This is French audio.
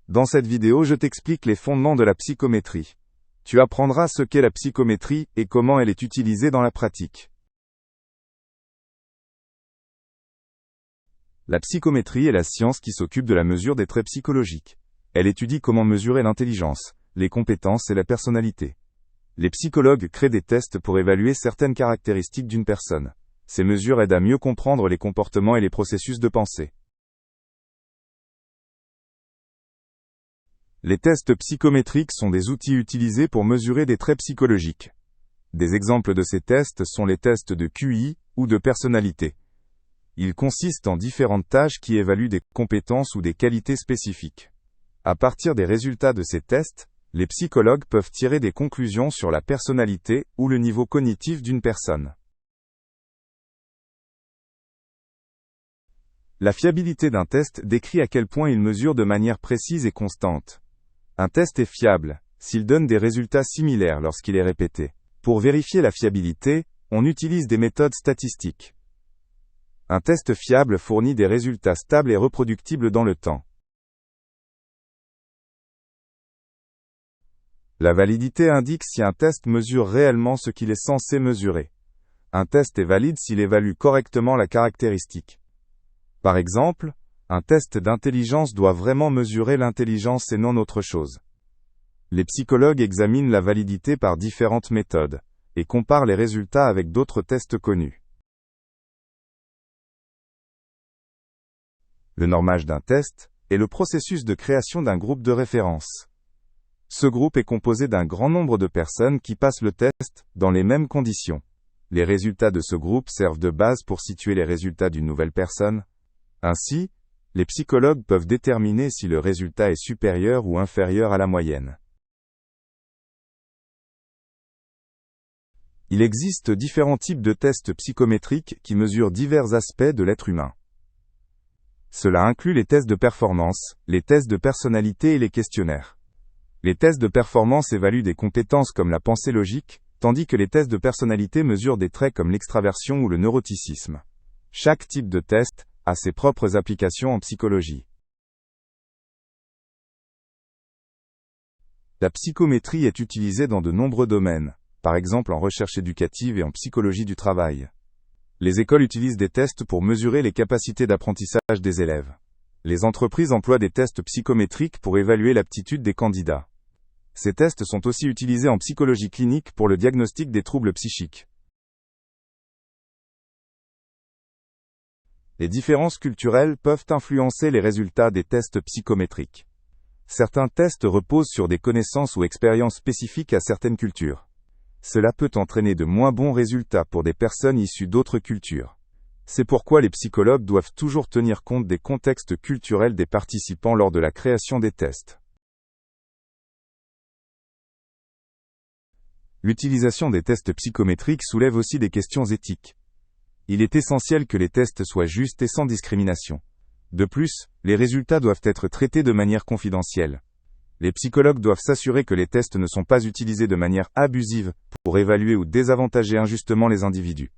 Dans cette vidéo, je t'explique les fondements de la psychométrie. Tu apprendras ce qu'est la psychométrie et comment elle est utilisée dans la pratique. La psychométrie est la science qui s'occupe de la mesure des traits psychologiques. Elle étudie comment mesurer l'intelligence, les compétences et la personnalité. Les psychologues créent des tests pour évaluer certaines caractéristiques d'une personne. Ces mesures aident à mieux comprendre les comportements et les processus de pensée. Les tests psychométriques sont des outils utilisés pour mesurer des traits psychologiques. Des exemples de ces tests sont les tests de QI ou de personnalité. Ils consistent en différentes tâches qui évaluent des compétences ou des qualités spécifiques. À partir des résultats de ces tests, les psychologues peuvent tirer des conclusions sur la personnalité ou le niveau cognitif d'une personne. La fiabilité d'un test décrit à quel point il mesure de manière précise et constante. Un test est fiable s'il donne des résultats similaires lorsqu'il est répété. Pour vérifier la fiabilité, on utilise des méthodes statistiques. Un test fiable fournit des résultats stables et reproductibles dans le temps. La validité indique si un test mesure réellement ce qu'il est censé mesurer. Un test est valide s'il évalue correctement la caractéristique. Par exemple, un test d'intelligence doit vraiment mesurer l'intelligence et non autre chose. Les psychologues examinent la validité par différentes méthodes, et comparent les résultats avec d'autres tests connus. Le normage d'un test est le processus de création d'un groupe de référence. Ce groupe est composé d'un grand nombre de personnes qui passent le test dans les mêmes conditions. Les résultats de ce groupe servent de base pour situer les résultats d'une nouvelle personne. Ainsi, les psychologues peuvent déterminer si le résultat est supérieur ou inférieur à la moyenne. Il existe différents types de tests psychométriques qui mesurent divers aspects de l'être humain. Cela inclut les tests de performance, les tests de personnalité et les questionnaires. Les tests de performance évaluent des compétences comme la pensée logique, tandis que les tests de personnalité mesurent des traits comme l'extraversion ou le neuroticisme. Chaque type de test a ses propres applications en psychologie. La psychométrie est utilisée dans de nombreux domaines, par exemple en recherche éducative et en psychologie du travail. Les écoles utilisent des tests pour mesurer les capacités d'apprentissage des élèves. Les entreprises emploient des tests psychométriques pour évaluer l'aptitude des candidats. Ces tests sont aussi utilisés en psychologie clinique pour le diagnostic des troubles psychiques. Les différences culturelles peuvent influencer les résultats des tests psychométriques. Certains tests reposent sur des connaissances ou expériences spécifiques à certaines cultures. Cela peut entraîner de moins bons résultats pour des personnes issues d'autres cultures. C'est pourquoi les psychologues doivent toujours tenir compte des contextes culturels des participants lors de la création des tests. L'utilisation des tests psychométriques soulève aussi des questions éthiques. Il est essentiel que les tests soient justes et sans discrimination. De plus, les résultats doivent être traités de manière confidentielle. Les psychologues doivent s'assurer que les tests ne sont pas utilisés de manière abusive pour évaluer ou désavantager injustement les individus.